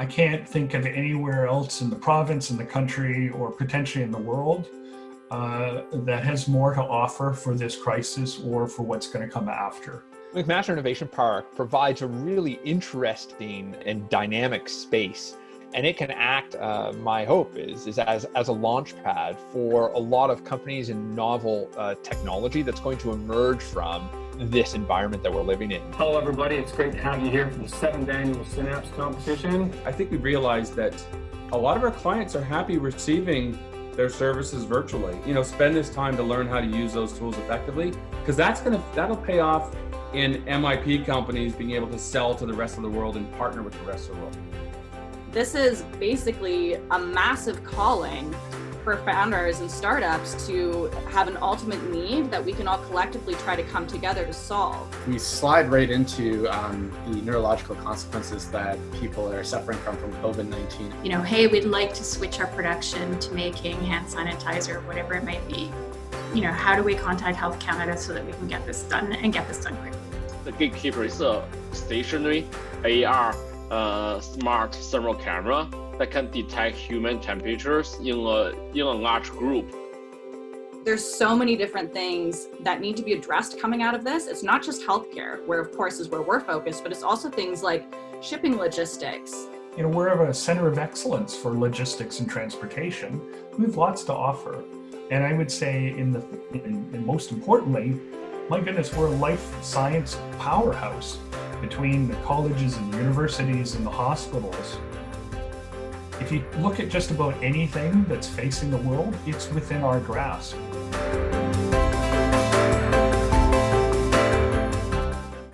I can't think of anywhere else in the province, in the country, or potentially in the world that has more to offer for this crisis or for what's going to come after. McMaster Innovation Park provides a really interesting and dynamic space, and it can act, my hope is as a launch pad for a lot of companies and novel technology that's going to emerge from this environment that we're living in. Hello everybody, it's great to have you here for the 7th annual Synapse competition. I think we realized that a lot of our clients are happy receiving their services virtually. Spend this time to learn how to use those tools effectively, because that'll pay off in MIP companies being able to sell to the rest of the world and partner with the rest of the world. This is basically a massive calling for founders and startups to have an ultimate need that we can all collectively try to come together to solve. We slide right into the neurological consequences that people are suffering from COVID-19. Hey, we'd like to switch our production to making hand sanitizer, whatever it might be. How do we contact Health Canada so that we can get this done and get this done quickly? The gatekeeper is a stationary AR smart thermal camera that can detect human temperatures in a large group. There's so many different things that need to be addressed coming out of this. It's not just healthcare, where of course is where we're focused, but it's also things like shipping logistics. We're a center of excellence for logistics and transportation. We have lots to offer. And I would say, and most importantly, my goodness, we're a life science powerhouse between the colleges and the universities and the hospitals. If you look at just about anything that's facing the world, it's within our grasp.